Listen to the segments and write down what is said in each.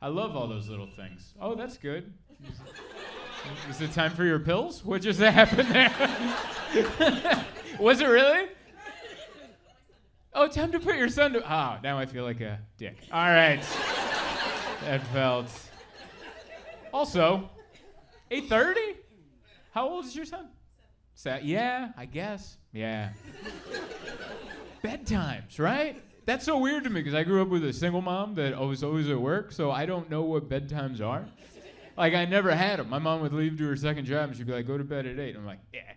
I love all those little things. Oh, that's good. Is it time for your pills? What just happened there? Was it really? Oh, time to put your son to... Oh, now I feel like a dick. All right. That felt... Also, 8:30? How old is your son? Yeah, I guess. Yeah. Bedtimes, right? That's so weird to me because I grew up with a single mom that was always at work, so I don't know what bedtimes are. Like, I never had them. My mom would leave to her second job, and she'd be like, go to bed at 8. I'm like, yeah.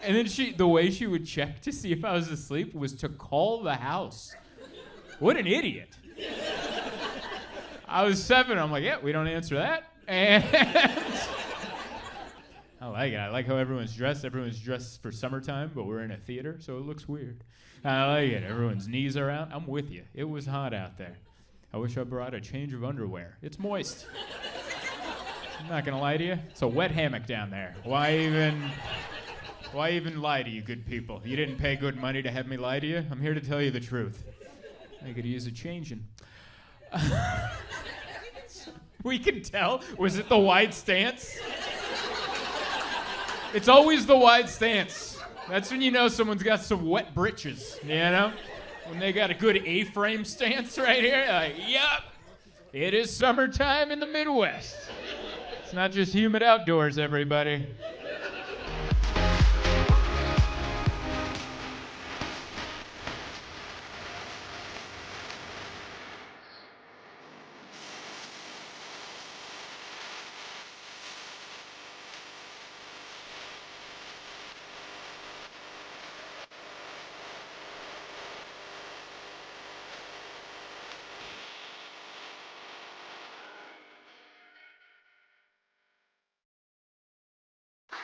And then the way she would check to see if I was asleep was to call the house. What an idiot. I was 7. I'm like, yeah, we don't answer that. And I like it. I like how everyone's dressed. Everyone's dressed for summertime, but we're in a theater, so it looks weird. I like it. Everyone's knees are out. I'm with you. It was hot out there. I wish I brought a change of underwear. It's moist. I'm not gonna lie to you. It's a wet hammock down there. Why even lie to you good people? You didn't pay good money to have me lie to you. I'm here to tell you the truth. I could use a changing. We can tell. Was it the wide stance? It's always the wide stance. That's when you know someone's got some wet britches, you know? When they got a good A-frame stance right here, like, yep, it is summertime in the Midwest. It's not just humid outdoors, everybody.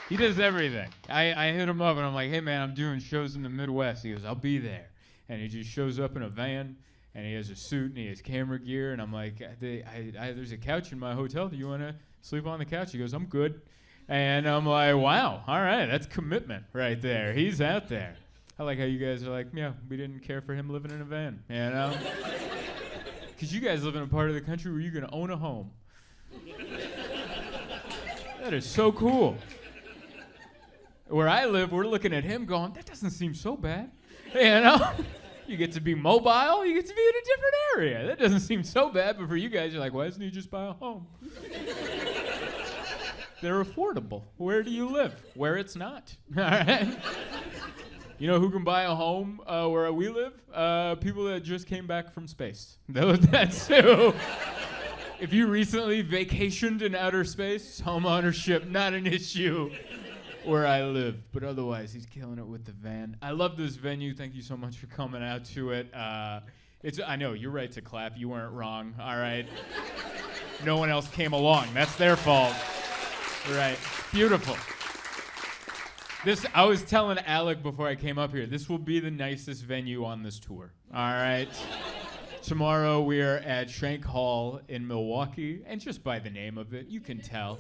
He does everything. I hit him up and I'm like, hey man, I'm doing shows in the Midwest. He goes, I'll be there. And he just shows up in a van and he has a suit and he has camera gear. And I'm like, there's a couch in my hotel. Do you want to sleep on the couch? He goes, I'm good. And I'm like, wow, all right, that's commitment right there. He's out there. I like how you guys are like, yeah, we didn't care for him living in a van, you know? Because you guys live in a part of the country where you can own a home. That is so cool. Where I live, we're looking at him going, that doesn't seem so bad. You know? You get to be mobile, you get to be in a different area. That doesn't seem so bad, but for you guys, you're like, why doesn't he just buy a home? They're affordable. Where do you live? Where it's not. All right? You know who can buy a home where we live? People that just came back from space. That's who. If you recently vacationed in outer space, home ownership, not an issue. Where I live, but otherwise he's killing it with the van. I love this venue. Thank you so much for coming out to it. I know you're right to clap. You weren't wrong. All right. No one else came along. That's their fault. Right. Beautiful. I was telling Alec before I came up here. This will be the nicest venue on this tour. All right. Tomorrow we are at Shank Hall in Milwaukee, and just by the name of it, you can tell.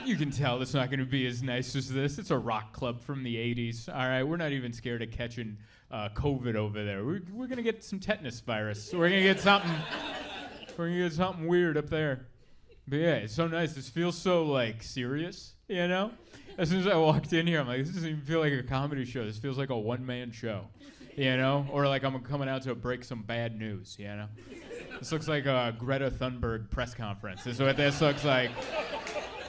You can tell it's not going to be as nice as this. It's a rock club from the 80s. All right, we're not even scared of catching COVID over there. We're going to get some tetanus virus. We're going to get something. We're going to get something weird up there. But yeah, it's so nice. This feels so like serious, you know? As soon as I walked in here, I'm like, this doesn't even feel like a comedy show. This feels like a one-man show, you know? Or like I'm coming out to break some bad news, you know? This looks like a Greta Thunberg press conference. This is what this looks like.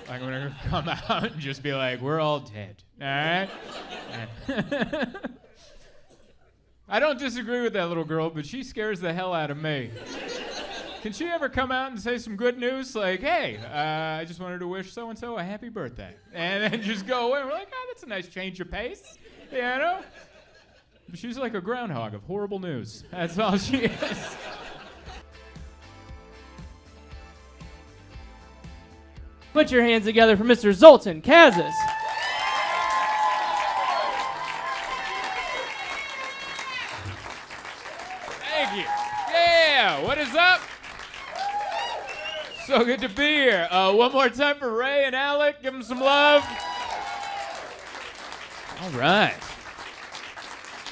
I'm going to come out and just be like, we're all dead, all right? I don't disagree with that little girl, but she scares the hell out of me. Can she ever come out and say some good news? Like, hey, I just wanted to wish so-and-so a happy birthday. And then just go away. We're like, oh, that's a nice change of pace, you know? But she's like a groundhog of horrible news. That's all she is. Put your hands together for Mr. Zoltan Kaszas. Thank you. Yeah, what is up? So good to be here. One more time for Ray and Alec. Give them some love. All right.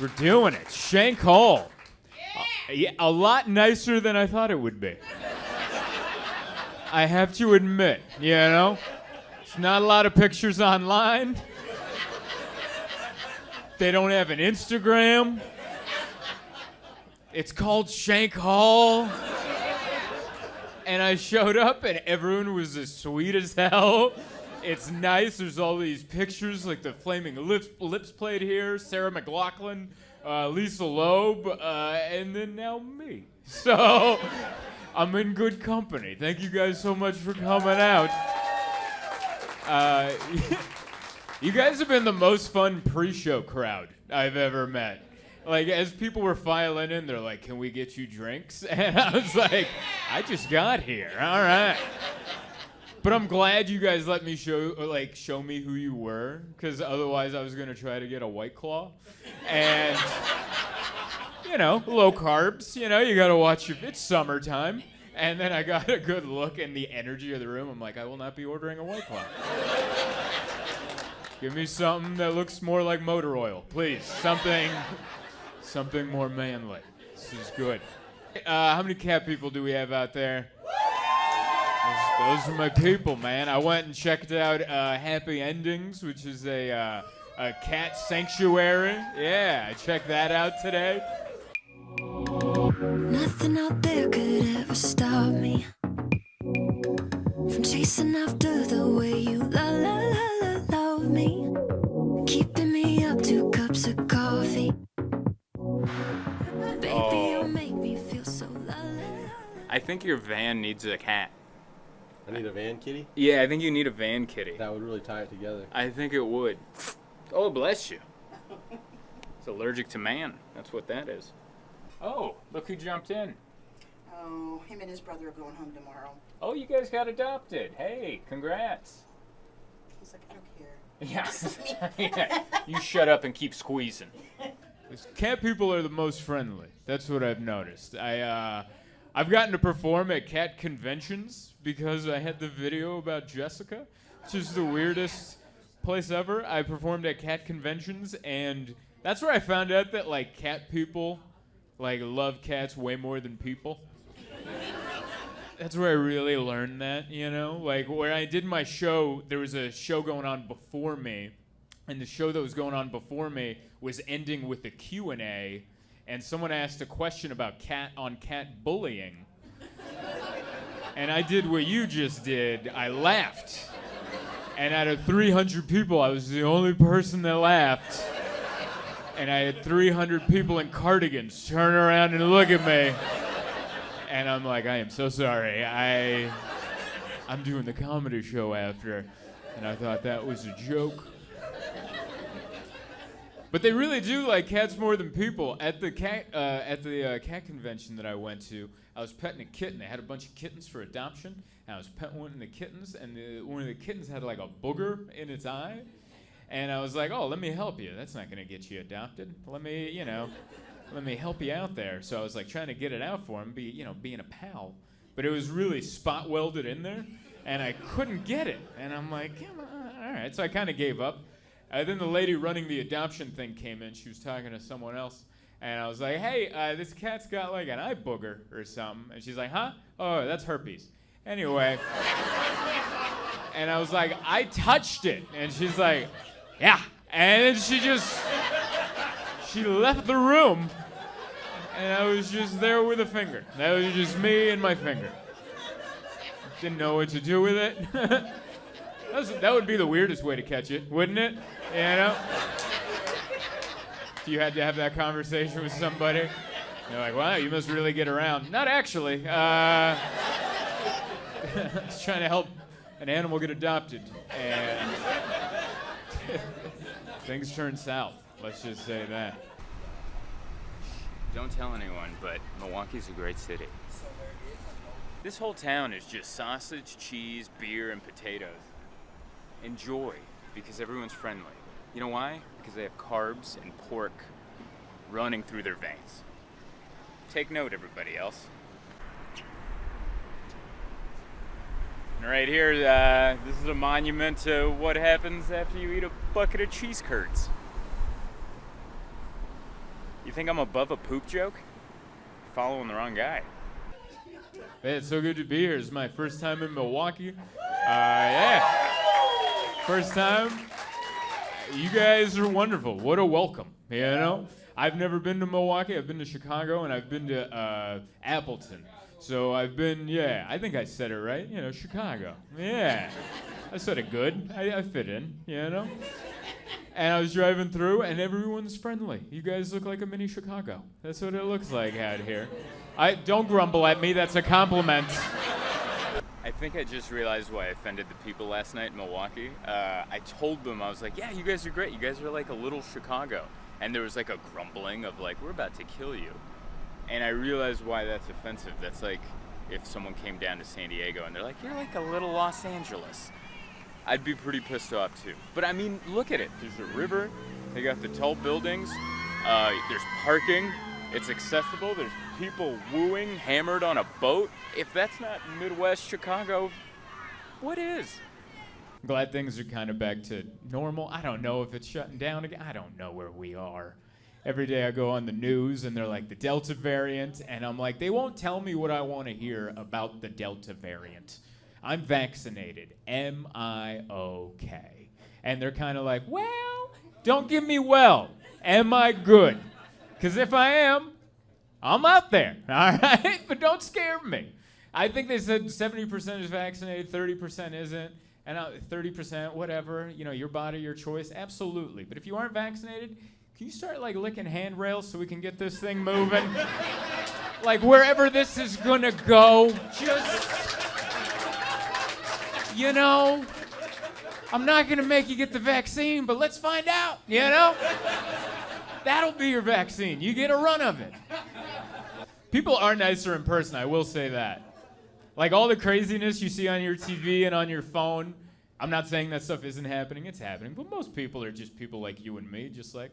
We're doing it. Shank Hall. Yeah, a lot nicer than I thought it would be. I have to admit, you know? There's not a lot of pictures online. They don't have an Instagram. It's called Shank Hall. And I showed up and everyone was as sweet as hell. It's nice. There's all these pictures, like the Flaming Lips played here, Sarah McLachlan, Lisa Loeb, and then now me. So I'm in good company. Thank you guys so much for coming out. You guys have been the most fun pre-show crowd I've ever met. Like, as people were filing in, they're like, "Can we get you drinks?" And I was like, "I just got here. All right." But I'm glad you guys let me show me who you were, because otherwise I was gonna try to get a White Claw, and you know, low carbs. You know, you gotta watch it's summertime. And then I got a good look in the energy of the room. I'm like, I will not be ordering a White Claw. Give me something that looks more like motor oil, please. Something more manly. This is good. How many cat people do we have out there? Those are my people, man. I went and checked out Happy Endings, which is a cat sanctuary. Yeah, I checked that out today. Nothing out there could ever stop me from chasing after the way you love me, keeping me up 2 cups of coffee. Baby, you make me feel so I think your van needs a cat. I need a van kitty? Yeah, I think you need a van kitty. That would really tie it together. I think it would. Oh, bless you. It's allergic to man. That's what that is. Oh, look who jumped in. Oh, him and his brother are going home tomorrow. Oh, you guys got adopted. Hey, congrats. He's like, I don't care. Yeah. Yeah. You shut up and keep squeezing. Cat people are the most friendly. That's what I've noticed. I've gotten to perform at cat conventions because I had the video about Jessica, which is the weirdest place ever. I performed at cat conventions, and that's where I found out that, like, cat people, like, love cats way more than people. That's where I really learned that, you know? Like, where I did my show, there was a show going on before me, and the show that was going on before me was ending with a Q&A, and someone asked a question about cat bullying. And I did what you just did. I laughed. And out of 300 people, I was the only person that laughed. And I had 300 people in cardigans turn around and look at me. And I'm like, I am so sorry. I'm doing the comedy show after. And I thought that was a joke. But they really do like cats more than people. At the cat convention that I went to, I was petting a kitten. They had a bunch of kittens for adoption, and I was petting one of the kittens, and one of the kittens had like a booger in its eye. And I was like, oh, let me help you. That's not gonna get you adopted. Let me help you out there. So I was like trying to get it out for him, being a pal. But it was really spot welded in there, and I couldn't get it. And I'm like, come on, all right. So I kind of gave up. Then the lady running the adoption thing came in. She was talking to someone else. And I was like, hey, this cat's got like an eye booger or something. And she's like, huh? Oh, that's herpes. Anyway. And I was like, I touched it. And she's like, yeah. And then she left the room. And I was just there with a finger. That was just me and my finger. Didn't know what to do with it. That would be the weirdest way to catch it, wouldn't it? You know? If you had to have that conversation with somebody, they're like, wow, you must really get around. Not actually. I was trying to help an animal get adopted, and things turned south. Let's just say that. Don't tell anyone, but Milwaukee's a great city. This whole town is just sausage, cheese, beer, and potatoes. Enjoy, because everyone's friendly. You know why? Because they have carbs and pork running through their veins. Take note, everybody else. And right here, this is a monument to what happens after you eat a bucket of cheese curds. You think I'm above a poop joke? following the wrong guy. Hey, it's so good to be here. It's my first time in Milwaukee. Yeah. First time. You guys are wonderful. What a welcome, you know? I've never been to Milwaukee. I've been to Chicago, and I've been to Appleton. So I've been, yeah, I think I said it right. You know, Chicago. Yeah. I said it good. I fit in, you know? And I was driving through, and everyone's friendly. You guys look like a mini Chicago. That's what it looks like out here. Don't grumble at me. That's a compliment. I think I just realized why I offended the people last night in Milwaukee. I told them, I was like, yeah, you guys are great. You guys are like a little Chicago. And there was like a grumbling of like, we're about to kill you. And I realized why that's offensive. That's like if someone came down to San Diego and they're like, you're like a little Los Angeles. I'd be pretty pissed off too. But I mean, look at it. There's a river. They got the tall buildings. There's parking. It's accessible. There's people wooing, hammered on a boat. If that's not Midwest Chicago, what is? I'm glad things are kind of back to normal. I don't know if it's shutting down again. I don't know where we are. Every day I go on the news and they're like the Delta variant, and I'm like, they won't tell me what I want to hear about the Delta variant. I'm vaccinated. Am I okay? And they're kind of like, well, don't give me well. Am I good? Because if I am, I'm out there, all right? But don't scare me. I think they said 70% is vaccinated, 30% isn't, and 30%, whatever, you know, your body, your choice, absolutely. But if you aren't vaccinated, can you start, like, licking handrails so we can get this thing moving? Like, wherever this is gonna go, just, you know, I'm not gonna make you get the vaccine, but let's find out, you know? That'll be your vaccine. You get a run of it. People are nicer in person, I will say that. Like all the craziness you see on your TV and on your phone, I'm not saying that stuff isn't happening, it's happening, but most people are just people like you and me, just like,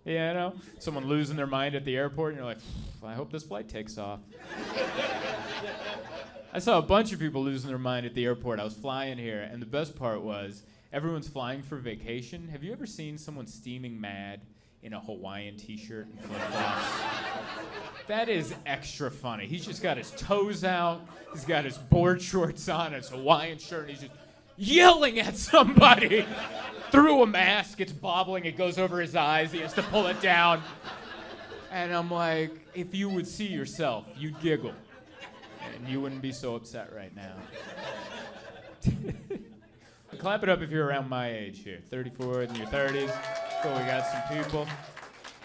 you know? Someone losing their mind at the airport, and you're like, I hope this flight takes off. I saw a bunch of people losing their mind at the airport. I was flying here, and the best part was, everyone's flying for vacation. Have you ever seen someone steaming mad in a Hawaiian t-shirt and flip-flops? That is extra funny. He's just got his toes out, he's got his board shorts on, his Hawaiian shirt, and he's just yelling at somebody through a mask. It's bobbling, it goes over his eyes, he has to pull it down. And I'm like, if you would see yourself, you'd giggle. And you wouldn't be so upset right now. Clap it up if you're around my age here. 34 in your 30s. Cool, we got some people.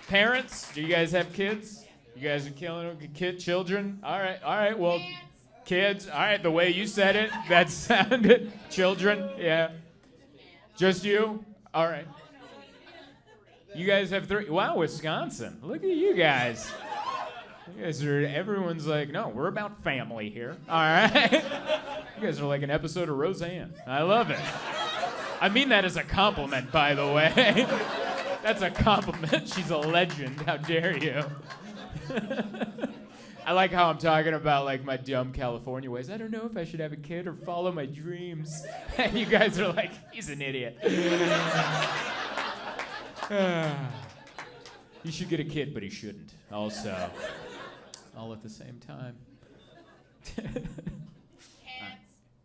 Parents, do you guys have kids? You guys are killing it. Children? All right, well, kids. All right, the way you said it, that sounded. Children, yeah. Just you? All right. You guys have 3. Wow, Wisconsin. Look at you guys. You guys are, everyone's like, no, we're about family here. All right? You guys are like an episode of Roseanne. I love it. I mean that as a compliment, by the way. That's a compliment. She's a legend. How dare you? I like how I'm talking about like my dumb California ways. I don't know if I should have a kid or follow my dreams. And you guys are like, he's an idiot. He should get a kid, but he shouldn't. Also, all at the same time.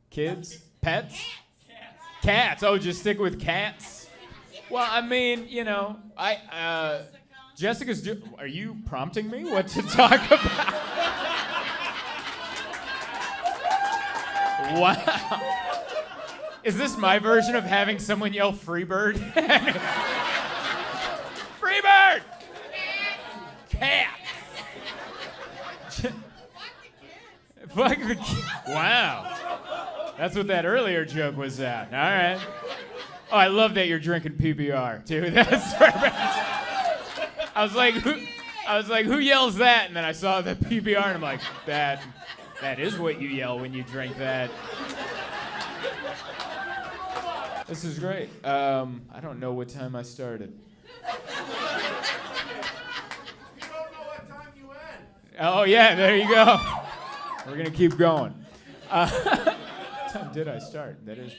Kids? Pets? Cats. Oh, just stick with cats? Well, I mean, you know, Jessica's are you prompting me what to talk about? Wow. Is this my version of having someone yell Freebird? Freebird! Cats! Fuck the cat. Wow. That's what that earlier joke was at. All right. Oh, I love that you're drinking PBR, too. That's perfect. I was like, who yells that? And then I saw the PBR, and I'm like, that is what you yell when you drink that. This is great. I don't know what time I started. You don't know what time you end. Oh, yeah, there you go. We're going to keep going. What time did I start? That is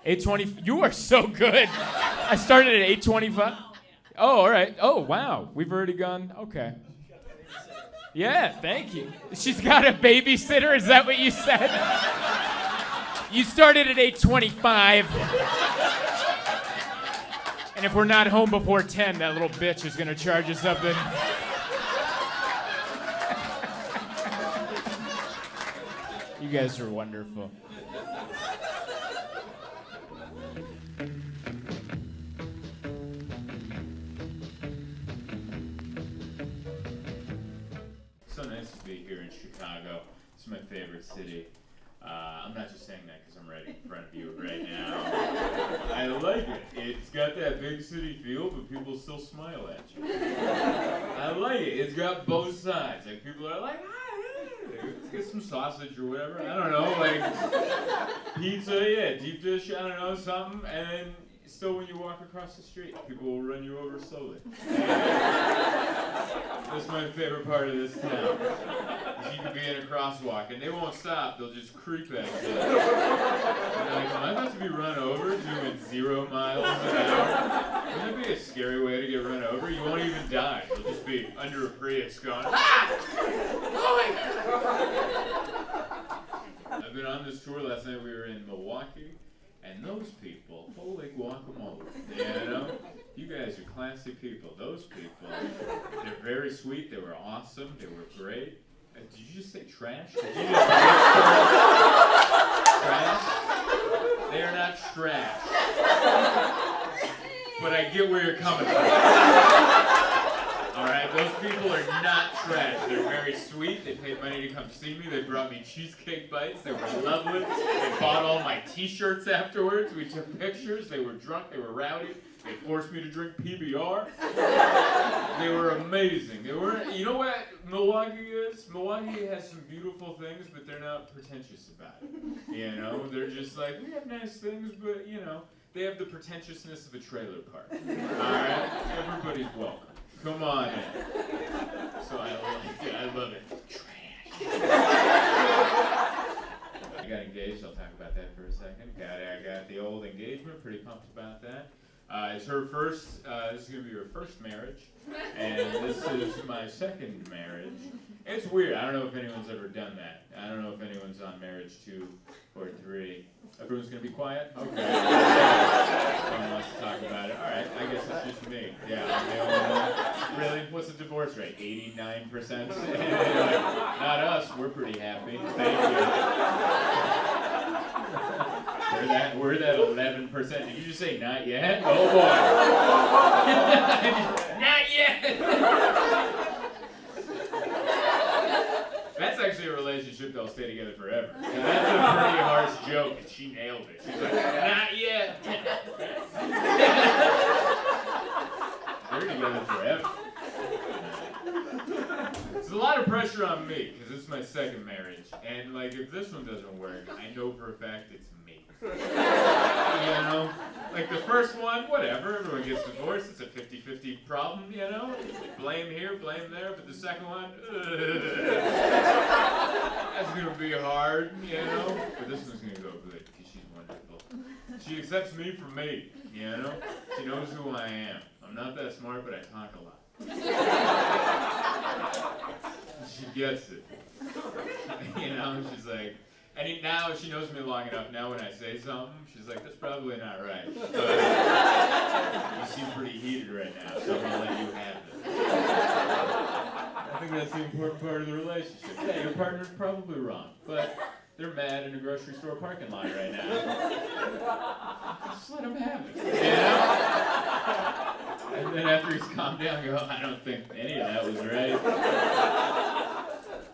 8:20. You are so good. I started at 8:25. Oh, all right. Oh, wow. We've already gone. Okay. Yeah, thank you. She's got a babysitter, is that what you said? You started at 8:25. And if we're not home before 10, that little bitch is gonna charge us something. You guys are wonderful. So nice to be here in Chicago. It's my favorite city. I'm not just saying that because I'm right in front of you right now. I like it. It's got that big city feel, but people still smile at you. I like it. It's got both sides. Like people are like, let's get some sausage or whatever. I don't know, like pizza, yeah, deep dish, I don't know, something. And then still when you walk across the street, people will run you over slowly. That's my favorite part of this town. Is you can be in a crosswalk and they won't stop, they'll just creep at you. And you're like, am I about to be run over doing 0 miles an hour? Wouldn't that be a scary way to get run over? You won't even die. You'll just be under a Prius going, ah! I've been on this tour. Last night we were in Milwaukee, and those people, holy guacamole, you know? You guys are classy people. Those people, they're very sweet. They were awesome. They were great. Did you just say trash? Did you just trash? They are not trash. But I get where you're coming from. Alright, those people are not trash. They're very sweet. They paid money to come see me. They brought me cheesecake bites. They were lovely. They bought all my t-shirts afterwards. We took pictures. They were drunk. They were rowdy. They forced me to drink PBR. They were amazing. They weren't, you know what Milwaukee is? Milwaukee has some beautiful things, but they're not pretentious about it. You know, they're just like, we have nice things, but, you know, they have the pretentiousness of a trailer park. Alright? Everybody's welcome. Come on in. So I like it. I love it. Trash. I got engaged. I'll talk about that for a second. I got the old engagement. Pretty pumped about that. It's her first, this is going to be her first marriage, and this is my second marriage. It's weird. I don't know if anyone's ever done that. I don't know if anyone's on marriage 2 or 3. Everyone's going to be quiet? Okay. Someone wants to talk about it. All right, I guess it's just me. Yeah, I'm the only one. Really? What's the divorce rate? 89%? Not us. We're pretty happy. Thank you. We're that 11%. Did you just say not yet? Oh boy. Not yet. That's actually a relationship that'll stay together forever. And that's a pretty harsh joke, and she nailed it. She's like, not yet. They're together forever. There's a lot of pressure on me, because this is my second marriage. And like, if this one doesn't work, I know for a fact it's me. You know? Like the first one, whatever, everyone gets divorced, it's a 50-50 problem, you know? Blame here, blame there, but the second one, that's gonna be hard, you know? But this one's gonna go good, because she's wonderful. She accepts me for me, you know? She knows who I am. I'm not that smart, but I talk a lot. She gets it. You know, she's like, and now she knows me long enough. Now when I say something, she's like, "That's probably not right." But you seem pretty heated right now, so I'm gonna let you have it. I think that's the important part of the relationship. Yeah, your partner's probably wrong, but they're mad in a grocery store parking lot right now. Just let them have it. You know? And then after he's calmed down, go, "I don't think any of that was right."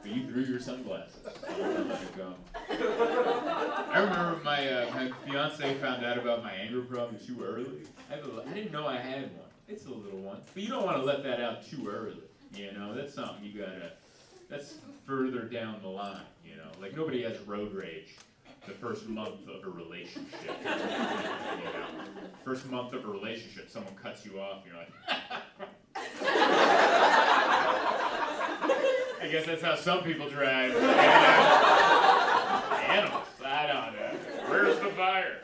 But you threw your sunglasses. So I'm let it go. I remember my fiance found out about my anger problem too early. I didn't know I had one. It's a little one. But you don't want to let that out too early. You know, that's something you gotta, that's further down the line, you know. Like nobody has road rage the first month of a relationship. You know, first month of a relationship, someone cuts you off, and you're like, I guess that's how some people drive. Animals, I don't know. Where's the fire?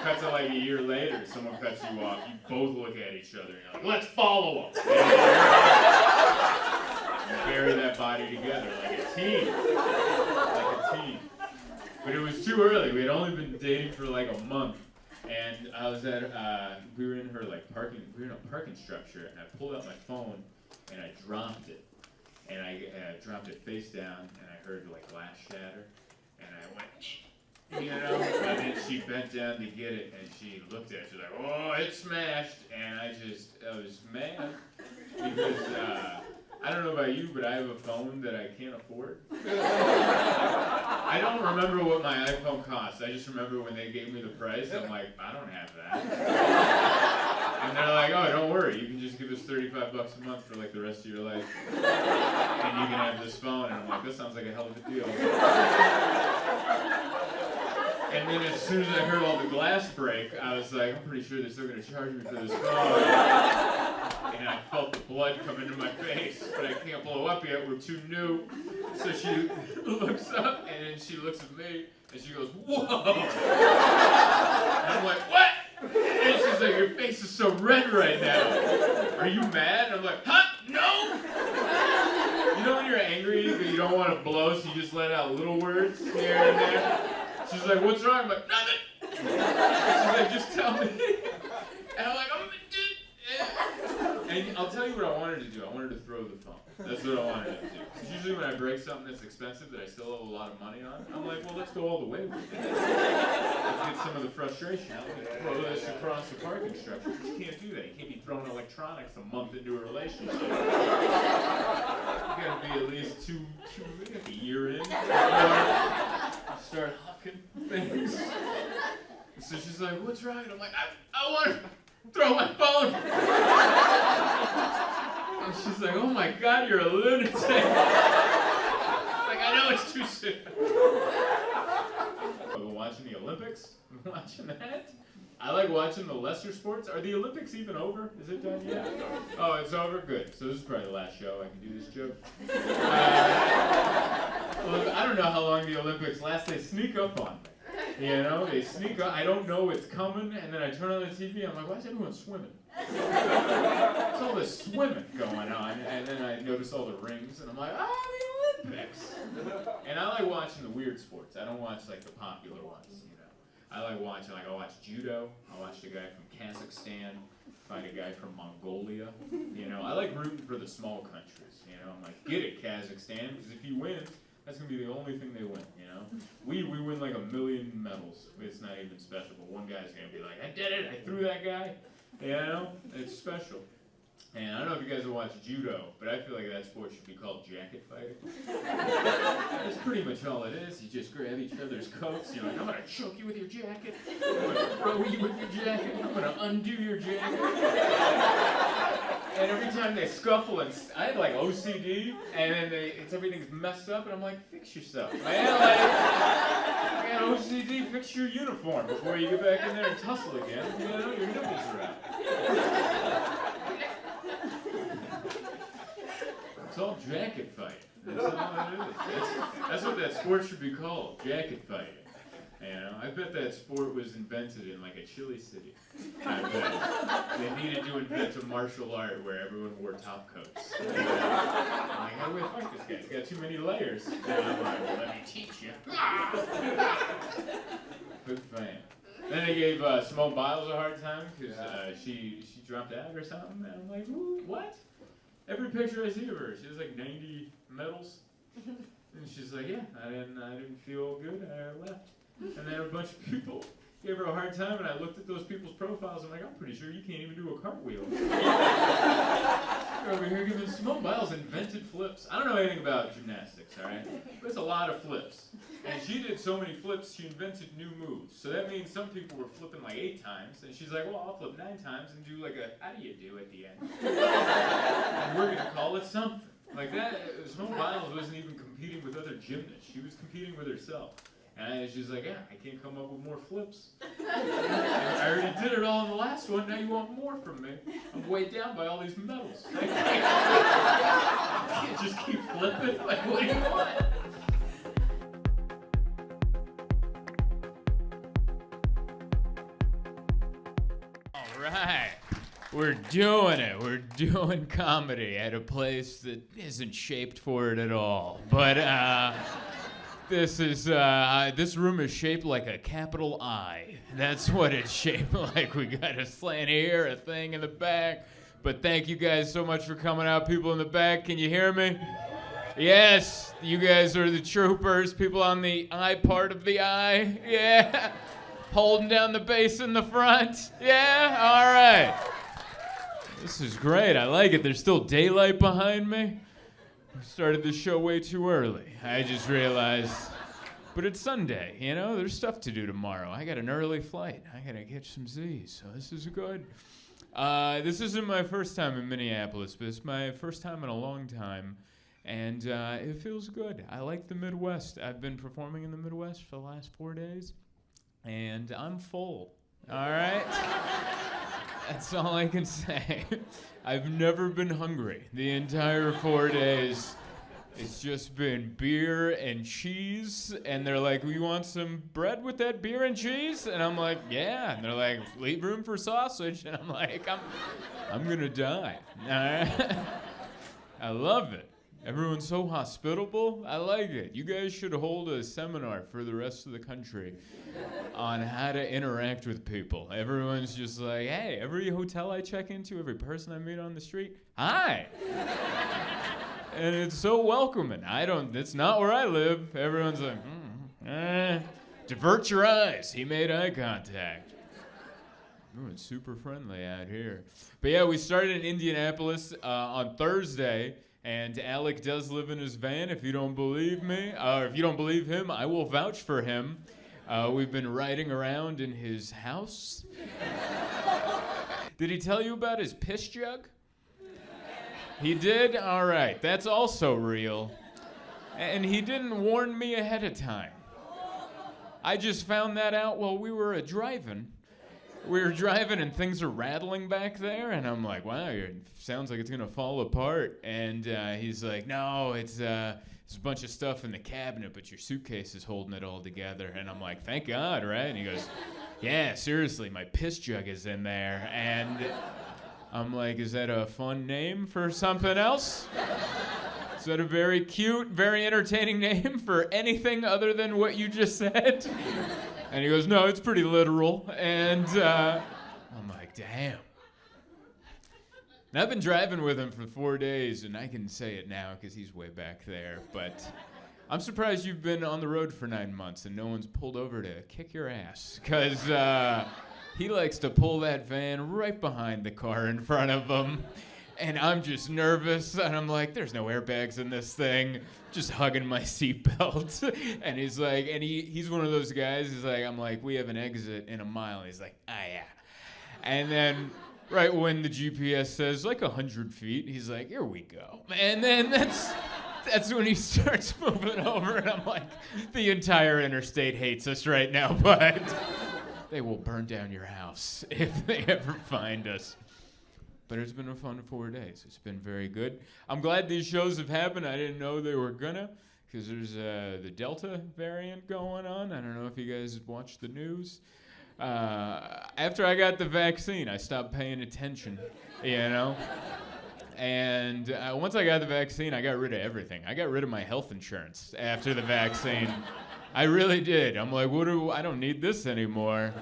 Cuts to like a year later, someone cuts you off, you both look at each other and you're like, let's follow them. teen. Like a teen. But it was too early. We had only been dating for like a month. And I was at, we were in a parking structure, and I pulled out my phone, and I dropped it. And I dropped it face down, and I heard like glass shatter, and I went, you know, and then she bent down to get it, and she looked at it, she's like, oh, it smashed, and I was mad, because, I don't know about you, but I have a phone that I can't afford. I don't remember what my iPhone costs. I just remember when they gave me the price, I'm like, I don't have that. And they're like, oh, don't worry. You can just give us $35 a month for like the rest of your life. And you can have this phone. And I'm like, this sounds like a hell of a deal. And then as soon as I heard all the glass break, I was like, I'm pretty sure they're still going to charge me for this phone. And I felt the blood come into my face, but I can't blow up yet, we're too new. So she looks up, and then she looks at me, and she goes, whoa! And I'm like, what? And she's like, your face is so red right now. Are you mad? And I'm like, huh? No! You know when you're angry, but you don't want to blow, so you just let out little words here and there? She's like, what's wrong? I'm like, nothing! She's like, just tell me. And I'm like, and I'll tell you what I wanted to do. I wanted to throw the phone. That's what I wanted to do. Because usually when I break something that's expensive that I still owe a lot of money on, I'm like, well, let's go all the way with it. Let's get some of the frustration out. Let's throw this across the parking structure. But you can't do that. You can't be throwing electronics a month into a relationship. You gotta be at least like a year in. Start hucking things. So she's like, what's wrong? And I'm like, I want to throw my phone. And she's like, oh my God, you're a lunatic. Like, I know it's too soon. I've been watching the Olympics. I've been watching that. I like watching the lesser sports. Are the Olympics even over? Is it done yet? Oh, it's over? Good. So this is probably the last show I can do this joke. Look, I don't know how long the Olympics last. They sneak up on me. You know, they sneak up. I don't know it's coming, and then I turn on the TV, I'm like, why is everyone swimming? It's all this swimming going on, and then I notice all the rings, and I'm like, the Olympics! And I like watching the weird sports. I don't watch, like, the popular ones, you know. I like watching, I watch judo. I watched a guy from Kazakhstan fight a guy from Mongolia. You know, I like rooting for the small countries, you know. I'm like, get it, Kazakhstan, because if he wins, that's going to be the only thing they win, you know? We win like 1 million medals. It's not even special, but one guy's going to be like, I did it, I threw that guy. You know? It's special. And I don't know if you guys have watched judo, but I feel like that sport should be called jacket fighting. That's pretty much all it is. You just grab each other's coats. You're like, I'm going to choke you with your jacket. I'm going to throw you with your jacket. I'm going to undo your jacket. And every time they scuffle, and I had like OCD, and then everything's messed up, and I'm like, fix yourself, man. Like, I got OCD, fix your uniform before you get back in there and tussle again. You know, your nipples are out. It's all jacket fighting. That's all it is. That's what that sport should be called, jacket fighting. You know, I bet that sport was invented in like a chilly city. I bet. They needed to invent a martial art where everyone wore top coats. I'm like, how do I fight this guy? He's got too many layers. And I'm like, well, let me teach you. Good fan. Then they gave Simone Biles a hard time because she dropped out or something. And I'm like, ooh, what? Every picture I see of her, she has like 90 medals. And she's like, yeah, I didn't feel good. I left. And then a bunch of people gave her a hard time, and I looked at those people's profiles. I'm like, I'm pretty sure you can't even do a cartwheel. You're over here giving Simone Biles invented flips. I don't know anything about gymnastics, all right? But it's a lot of flips. And she did so many flips, she invented new moves. So that means some people were flipping like 8 times, and she's like, well, I'll flip 9 times and do like a, how do you do at the end? And we're going to call it something. Like that, Simone Biles wasn't even competing with other gymnasts. She was competing with herself. And she's like, yeah, I can't come up with more flips. I already did it all in the last one, now you want more from me. I'm weighed down by all these medals. I can't just keep flipping. Like, what do you want? All right. We're doing it. We're doing comedy at a place that isn't shaped for it at all. But this room is shaped like a capital I. That's what it's shaped like. We got a slant here, a thing in the back. But thank you guys so much for coming out. People in the back, can you hear me? Yes, you guys are the troopers. People on the I part of the I. Yeah. Holding down the bass in the front. Yeah, all right. This is great. I like it. There's still daylight behind me. We started the show way too early. I just realized. But it's Sunday, you know? There's stuff to do tomorrow. I got an early flight. I got to catch some Z's, so this is good. This isn't my first time in Minneapolis, but it's my first time in a long time. And it feels good. I like the Midwest. I've been performing in the Midwest for the last 4 days. And I'm full. All right? That's all I can say. I've never been hungry the entire 4 days. It's just been beer and cheese. And they're like, you want some bread with that beer and cheese? And I'm like, yeah. And they're like, leave room for sausage. And I'm like, I'm going to die. All right? I love it. Everyone's so hospitable. I like it. You guys should hold a seminar for the rest of the country on how to interact with people. Everyone's just like, hey, every hotel I check into, every person I meet on the street, hi. And it's so welcoming. It's not where I live. Everyone's like, divert your eyes. He made eye contact. Ooh, it's super friendly out here. But yeah, we started in Indianapolis on Thursday. And Alec does live in his van, if you don't believe me. Or if you don't believe him, I will vouch for him. We've been riding around in his house. Did he tell you about his piss jug? He did? All right. That's also real. And he didn't warn me ahead of time. I just found that out while we were driving. We were driving and things are rattling back there, and I'm like, wow, it sounds like it's going to fall apart. And he's like, no, it's there's a bunch of stuff in the cabinet, but your suitcase is holding it all together. And I'm like, thank God, right? And he goes, yeah, seriously, my piss jug is in there. And I'm like, is that a fun name for something else? Is that a very cute, very entertaining name for anything other than what you just said? And he goes, no, it's pretty literal. And I'm like, damn. And I've been driving with him for 4 days, and I can say it now because he's way back there. But I'm surprised you've been on the road for 9 months and no one's pulled over to kick your ass. Because he likes to pull that van right behind the car in front of him. And I'm just nervous, and I'm like, there's no airbags in this thing. Just hugging my seatbelt. And he's like, and he's one of those guys, he's like, I'm like, we have an exit in a mile. He's like, yeah. And then right when the GPS says like 100 feet, he's like, here we go. And then that's when he starts moving over, and I'm like, the entire interstate hates us right now, but they will burn down your house if they ever find us. But it's been a fun 4 days. It's been very good. I'm glad these shows have happened. I didn't know they were gonna, because there's the Delta variant going on. I don't know if you guys watched the news. After I got the vaccine, I stopped paying attention, you know? And once I got the vaccine, I got rid of everything. I got rid of my health insurance after the vaccine. I really did. I'm like, I don't need this anymore.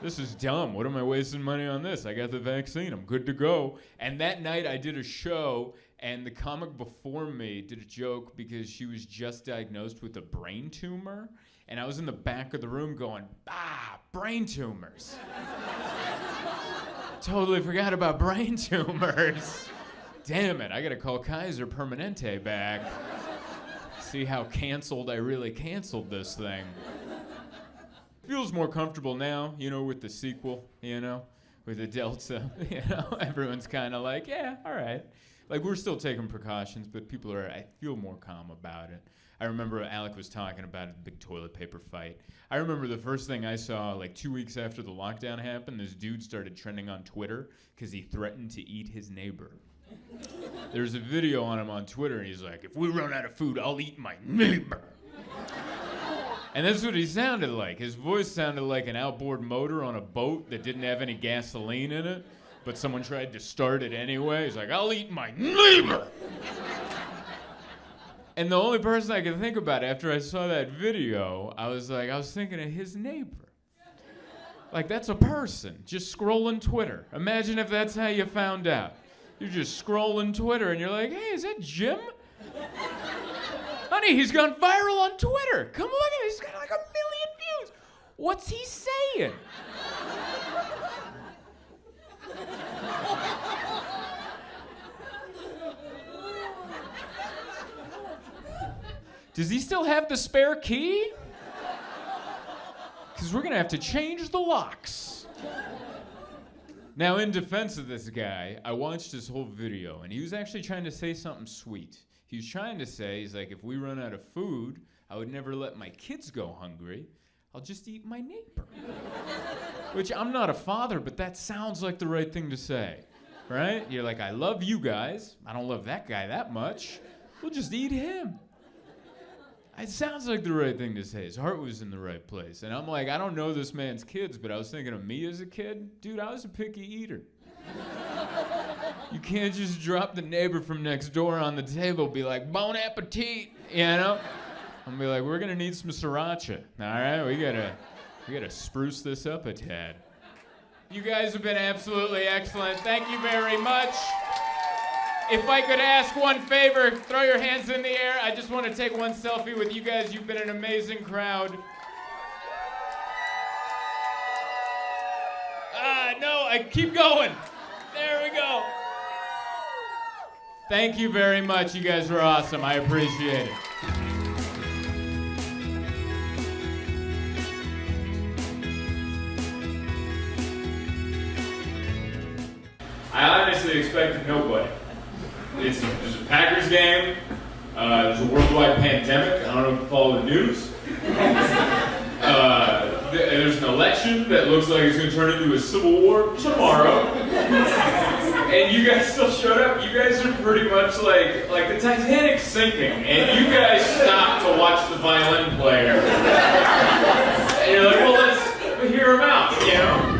This is dumb. What am I wasting money on this? I got the vaccine. I'm good to go. And that night I did a show, and the comic before me did a joke because she was just diagnosed with a brain tumor. And I was in the back of the room going, brain tumors. Totally forgot about brain tumors. Damn it, I gotta call Kaiser Permanente back. See how canceled I really canceled this thing. Feels more comfortable now, you know, with the sequel, you know, with the Delta, you know, everyone's kind of like, yeah, all right. Like, we're still taking precautions, but I feel more calm about it. I remember Alec was talking about the big toilet paper fight. I remember the first thing I saw, like 2 weeks after the lockdown happened, this dude started trending on Twitter because he threatened to eat his neighbor. There's a video on him on Twitter, and he's like, if we run out of food, I'll eat my neighbor. And that's what he sounded like. His voice sounded like an outboard motor on a boat that didn't have any gasoline in it. But someone tried to start it anyway. He's like, I'll eat my neighbor. And the only person I could think about after I saw that video, I was thinking of his neighbor. Like, that's a person just scrolling Twitter. Imagine if that's how you found out. You're just scrolling Twitter and you're like, hey, is that Jim? Honey, he's gone viral on Twitter. Come look at it. He's got like 1 million views. What's he saying? Does he still have the spare key? Because we're going to have to change the locks. Now, in defense of this guy, I watched his whole video, and he was actually trying to say something sweet. He was trying to say, he's like, if we run out of food, I would never let my kids go hungry. I'll just eat my neighbor. Which, I'm not a father, but that sounds like the right thing to say, right? You're like, I love you guys. I don't love that guy that much. We'll just eat him. It sounds like the right thing to say. His heart was in the right place. And I'm like, I don't know this man's kids, but I was thinking of me as a kid. Dude, I was a picky eater. You can't just drop the neighbor from next door on the table, be like, bon appetit, you know? I'm be like, we're gonna need some sriracha, all right? We gotta spruce this up a tad. You guys have been absolutely excellent. Thank you very much. If I could ask one favor, throw your hands in the air. I just want to take one selfie with you guys. You've been an amazing crowd. No, I keep going. There we go. Thank you very much. You guys were awesome. I appreciate it. I honestly expected nobody. There's a Packers game. There's a worldwide pandemic. I don't know if you follow the news. There's an election that looks like it's going to turn into a civil war tomorrow. And you guys still showed up. You guys are pretty much like the Titanic's sinking, and you guys stopped to watch the violin player. And you're like, well, let's hear him out, you know?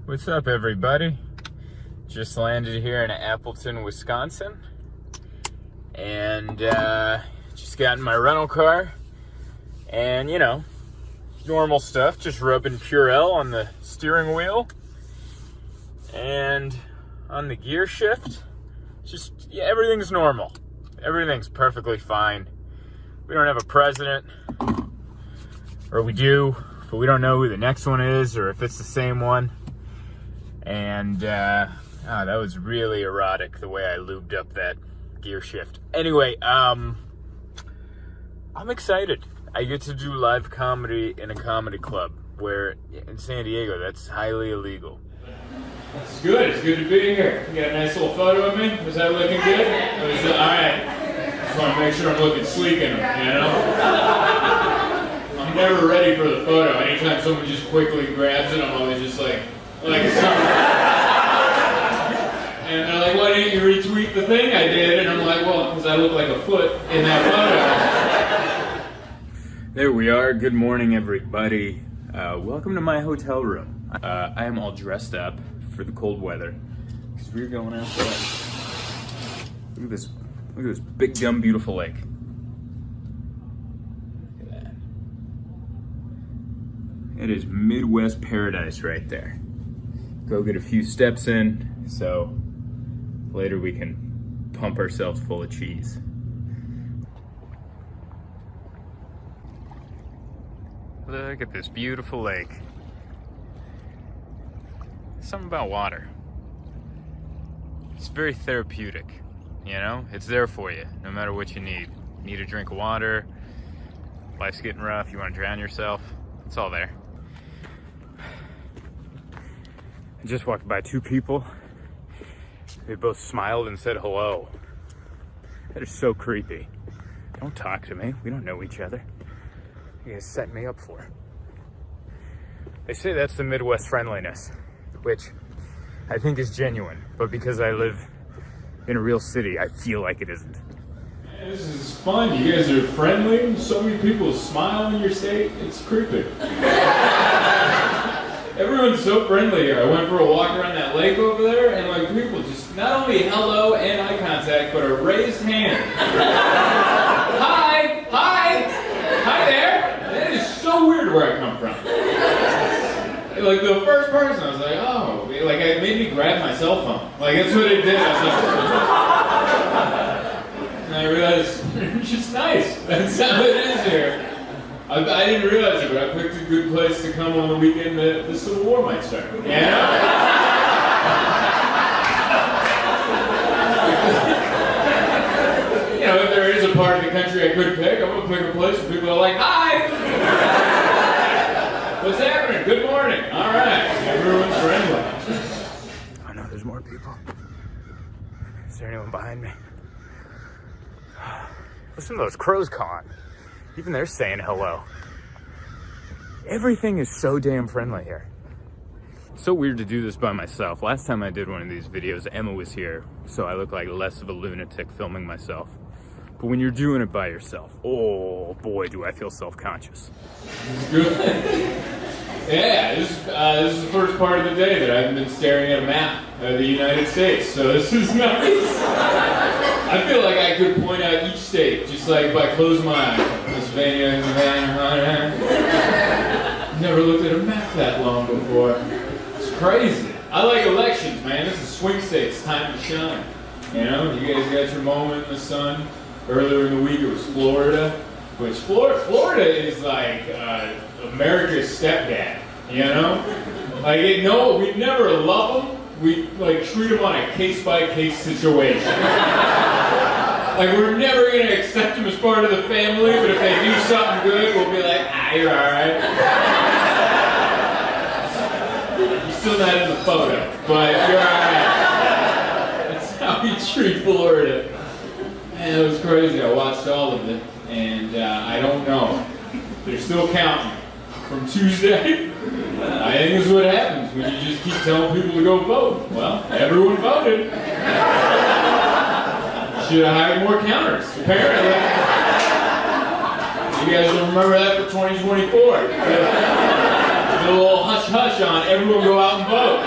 What's up, everybody? Just landed here in Appleton, Wisconsin, and just got in my rental car, and you know, normal stuff, just rubbing Purell on the steering wheel, and on the gear shift, yeah, everything's normal. Everything's perfectly fine. We don't have a president, or we do, but we don't know who the next one is, or if it's the same one. And that was really erotic, the way I lubed up that gear shift. Anyway, I'm excited. I get to do live comedy in a comedy club, where in San Diego, that's highly illegal. It's good. It's good to be here. You got a nice little photo of me? Was that looking good? All right. Just want to make sure I'm looking sleek in them, you know? I'm never ready for the photo. Anytime someone just quickly grabs it, I'm always just like and they're like, why didn't you retweet the thing I did? And I'm like, well, because I look like a foot in that photo. There we are. Good morning, everybody. Welcome to my hotel room. I am all dressed up for the cold weather because we're going outside. Look at this big, dumb, beautiful lake. Look at that. It is Midwest paradise right there. Go get a few steps in, so later we can pump ourselves full of cheese. Look at this beautiful lake. Something about water. It's very therapeutic, you know? It's there for you, no matter what you need. You need a drink of water, life's getting rough, you want to drown yourself, it's all there. I just walked by two people. They both smiled and said hello. That is so creepy. Don't talk to me. We don't know each other. You guys set me up for it. They say that's the Midwest friendliness, which I think is genuine, but because I live in a real city, I feel like it isn't. This is fun. You guys are friendly. So many people smile in your state. It's creepy. Everyone's so friendly here. I went for a walk around that lake over there, and like people just not only hello and eye contact, but a raised hand. Hi, hi, hi there. That is so weird where I come from. Like the first person, I was like, oh, like it made me grab my cell phone. Like that's what it did. I was like, and I realized it's just nice. That's how it is here. I didn't realize it, but I picked a good place to come on the weekend that the Civil War might start. Yeah. You know, if there is a part of the country I could pick, I'm gonna pick a place where people are like, hi! What's happening? Good morning. All right. Everyone's friendly. Oh no, there's more people. Is there anyone behind me? Listen to those crows cawing. Even they're saying hello. Everything is so damn friendly here. So weird to do this by myself. Last time I did one of these videos, Emma was here, so I look like less of a lunatic filming myself. But when you're doing it by yourself, oh boy, do I feel self-conscious. Good. Yeah, this is the first part of the day that I've been staring at a map of the United States, so this is nice. I feel like I could point out each state, just like by closing my eyes. Pennsylvania, Nevada. Never looked at a map that long before. It's crazy. I like elections, man. This is swing states, time to shine. You know, you guys got your moment in the sun. Earlier in the week, it was Florida, which Florida is like America's stepdad. You know, like we never love them. We like treat them on a case-by-case situation. Like we're never gonna accept them as part of the family, but if they do something good, we'll be like, you're all right. You're still not in the photo, but you're all right. That's how we treat Florida. Man, it was crazy. I watched all of it, and I don't know. They're still counting from Tuesday. I think this is what happens when you just keep telling people to go vote. Well, everyone voted. Should have hired more counters, apparently. You guys will remember that for 2024. A little hush-hush on everyone go out and vote, all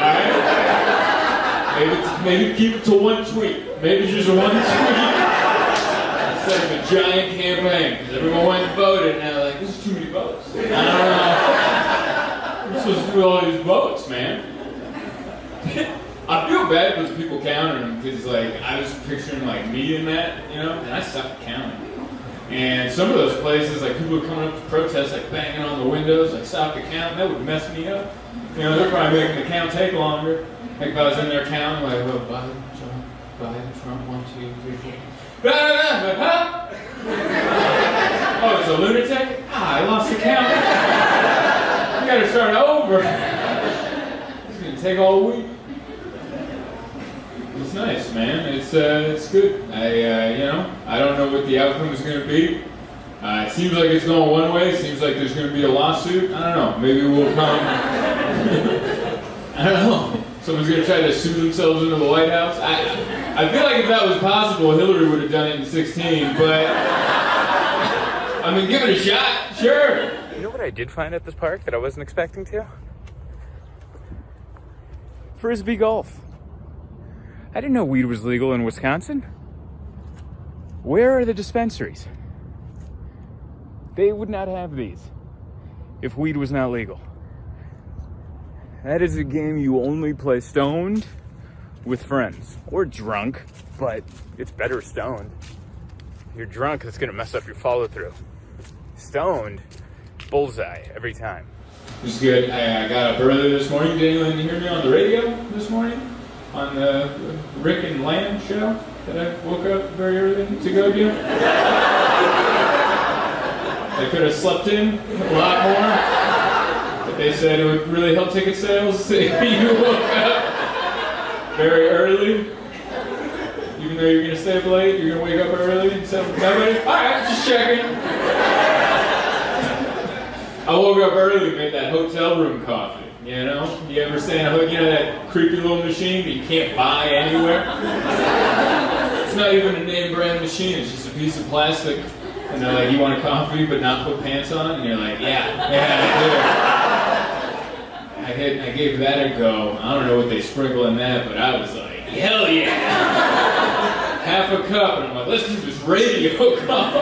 right? Maybe keep it to one tweet. Maybe just one tweet. Instead of a giant campaign, because everyone went and voted, and they're like, this is too many votes. I don't know. We're supposed to do all these votes, man. I feel bad for the people counting them, because like, I was picturing like me in that, you know, and I suck at counting. And some of those places, like people are coming up to protest, like banging on the windows, like stop the count, that would mess me up. You know, they're probably making the count take longer. Like if I was in there counting, like, oh, Biden, Trump, 1, 2, 3, 4. Huh? Oh, it's a lunatic? I lost the count. You gotta start over. It's gonna take all week. It's nice, man. It's good. I don't know what the outcome is gonna be. It seems like it's going one way. It seems like there's gonna be a lawsuit. I don't know. Maybe we'll come. I don't know. Someone's gonna try to sue themselves into the White House. I feel like if that was possible, Hillary would have done it in 2016, but I mean, give it a shot, sure. You know what I did find at this park that I wasn't expecting to? Frisbee golf. I didn't know weed was legal in Wisconsin. Where are the dispensaries? They would not have these if weed was not legal. That is a game you only play stoned with friends or drunk, but it's better stoned. If you're drunk, it's gonna mess up your follow through. Stoned, bullseye every time. It was good. I got up early this morning. Did anyone hear me on the radio this morning? On the Rick and Lamb show that I woke up very early to go do? I could have slept in a lot more. But they said it would really help ticket sales if you woke up very early. Even though you're going to stay up late, you're going to wake up early. So, nobody? Alright, just checking. I woke up early and made that hotel room coffee. You know? You ever stay in a hood, you know that creepy little machine that you can't buy anywhere? It's not even a name brand machine, it's just a piece of plastic. And they're like, you want a coffee but not put pants on? And you're like, yeah, I do. I gave that a go. I don't know what they sprinkle in that, but I was like, hell yeah! Half a cup, and I'm like, let's do this radio call.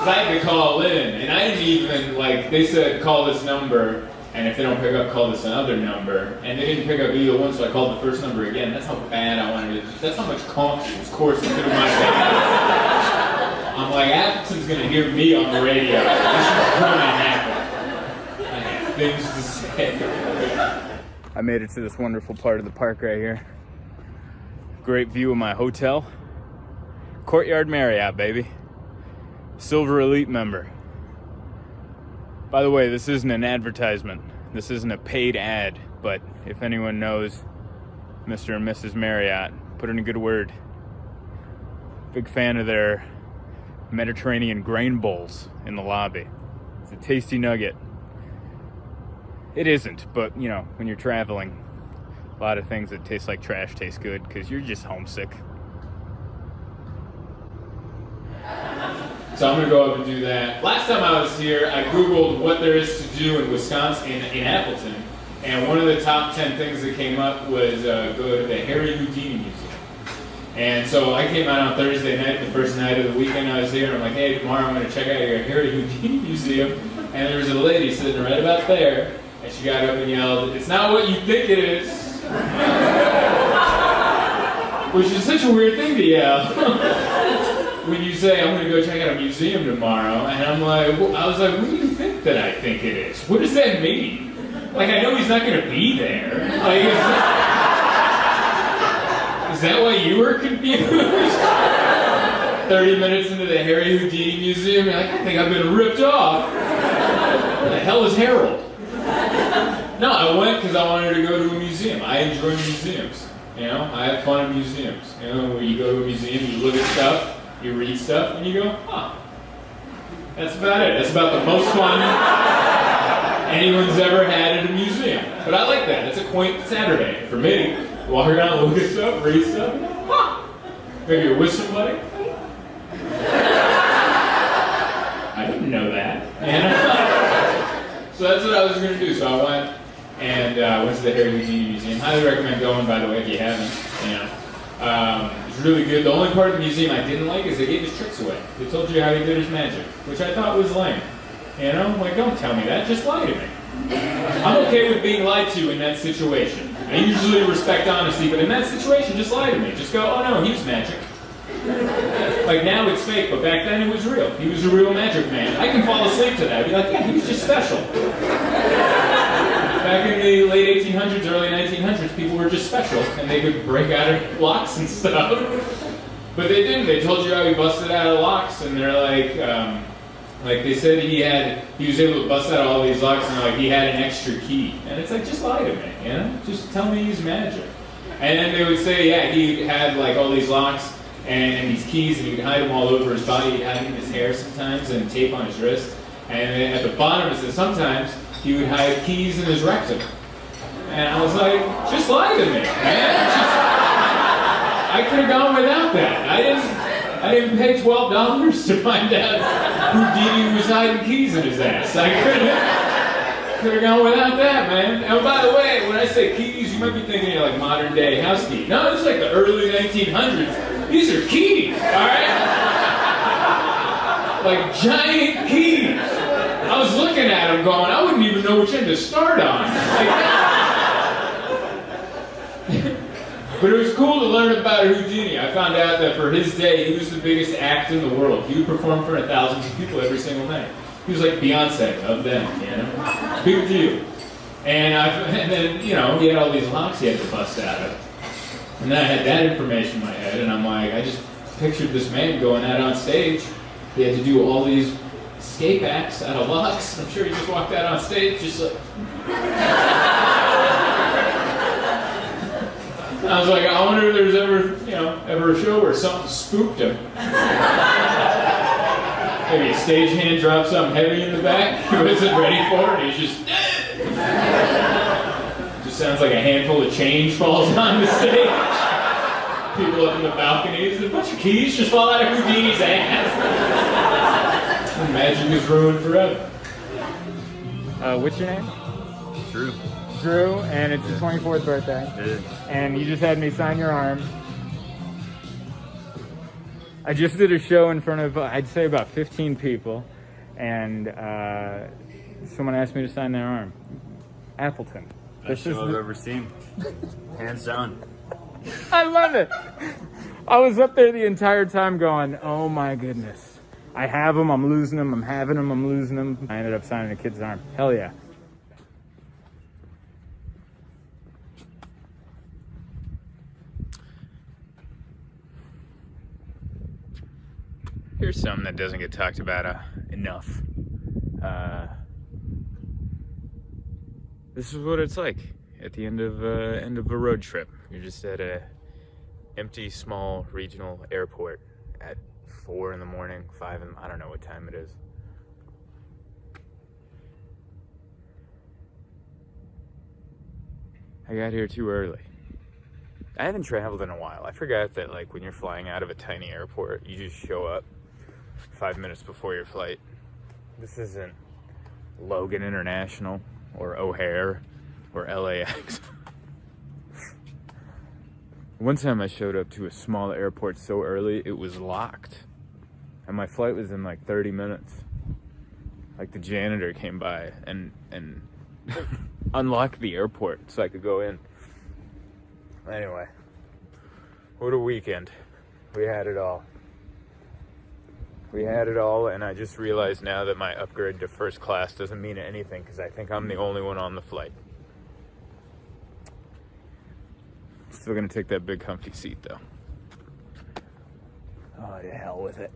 I had to call in, and I didn't even, like, they said, call this number, and if they don't pick up, call this another number. And they didn't pick up either one, so I called the first number again. That's how bad I wanted it. That's how much coffee was coursing through my veins. I'm like, Appleton's gonna hear me on the radio. This is gonna happen. I have things to say. I made it to this wonderful part of the park right here. Great view of my hotel. Courtyard Marriott, baby. Silver Elite member. By the way, this isn't an advertisement. This isn't a paid ad, but if anyone knows Mr. and Mrs. Marriott, put in a good word. Big fan of their Mediterranean grain bowls in the lobby. It's a tasty nugget. It isn't, but you know, when you're traveling, a lot of things that taste like trash taste good because you're just homesick. So I'm gonna go up and do that. Last time I was here, I Googled what there is to do in Wisconsin, in Appleton, and one of the top 10 things that came up was go to the Harry Houdini Museum. And so I came out on Thursday night, the first night of the weekend I was here, and I'm like, hey, tomorrow I'm gonna check out your Harry Houdini Museum. And there was a lady sitting right about there, and she got up and yelled, it's not what you think it is. Which is such a weird thing to yell. When you say, I'm gonna go check out a museum tomorrow, and I'm like, I was like, what do you think that I think it is? What does that mean? Like, I know he's not gonna be there. Like, is that why you were confused? 30 minutes into the Harry Houdini Museum, you're like, I think I've been ripped off. Where the hell is Harold? No, I went because I wanted to go to a museum. I enjoy museums. You know, I have fun in museums. You know, where you go to a museum, you look at stuff, you read stuff, and you go, huh. That's about it. That's about the most fun anyone's ever had at a museum. But I like that. It's a quaint Saturday for me. Walk around, look at stuff, read stuff, huh. Maybe you're with somebody. I didn't know that. So that's what I was going to do. So I went and went to the Harry Houdini Museum. Highly recommend going, by the way, if you haven't. You know, it's really good. The only part of the museum I didn't like is they gave his tricks away. They told you how he did his magic, which I thought was lame. You know, like, don't tell me that. Just lie to me. I'm okay with being lied to in that situation. I usually respect honesty, but in that situation, just lie to me. Just go, oh no, he was magic. Like, now it's fake, but back then it was real. He was a real magic man. I can fall asleep to that. I'd be like, yeah, he was just special. Back in the late 1800s, early 1900s, people were just special, and they could break out of locks and stuff. But they didn't. They told you how he busted out of locks, and they're like they said he was able to bust out all these locks, and like he had an extra key. And it's like, just lie to me, you know? Just tell me he's magic. And then they would say, yeah, he had like all these locks and these keys, and he could hide them all over his body. He'd hide them in his hair sometimes, and tape on his wrist. And then at the bottom it says sometimes he would hide keys in his rectum. And I was like, just lie to me, man. I could have gone without that. I didn't pay $12 to find out Houdini was hiding keys in his ass. I could have gone without that, man. And by the way, when I say keys, you might be thinking you're like modern day house key. No, this is like the early 1900s. These are keys, all right? Like giant keys. I was looking at them going, I wouldn't even know which end to start on. But it was cool to learn about Houdini. I found out that for his day, he was the biggest act in the world. He would perform for thousands of people every single night. He was like Beyonce of them, you know? Big deal. And then, you know, he had all these locks he had to bust out of. And then I had that information in my head, and I'm like, I just pictured this man going out on stage. He had to do all these escape acts out of locks. I'm sure he just walked out on stage just like... I was like, I wonder if there's ever a show where something spooked him. Maybe a stagehand dropped something heavy in the back he wasn't ready for it, and he's just... Sounds like a handful of change falls on the stage. People up in the balconies. A bunch of keys just fall out of Houdini's ass. The magic is ruined forever. What's your name? Drew. Drew, and it's your 24th birthday. It is. And you just had me sign your arm. I just did a show in front of, I'd say about 15 people, and someone asked me to sign their arm. Appleton. Best show I've ever seen. Hands down. I love it. I was up there the entire time going, oh my goodness. I have them, I'm losing them, I'm having them, I'm losing them. I ended up signing a kid's arm. Hell yeah. Here's something that doesn't get talked about enough. This is what it's like at the end of a road trip. You're just at a empty, small regional airport at 4 in the morning, 5 in, I don't know what time it is. I got here too early. I haven't traveled in a while. I forgot that, like, when you're flying out of a tiny airport, you just show up 5 minutes before your flight. This isn't Logan International or O'Hare or LAX. One time I showed up to a small airport so early it was locked, and my flight was in like 30 minutes. Like, the janitor came by and unlocked the airport so I could go in. Anyway, what a weekend. We had it all. We had it all, and I just realized now that my upgrade to first class doesn't mean anything because I think I'm the only one on the flight. Still gonna take that big comfy seat though. Oh, to hell with it.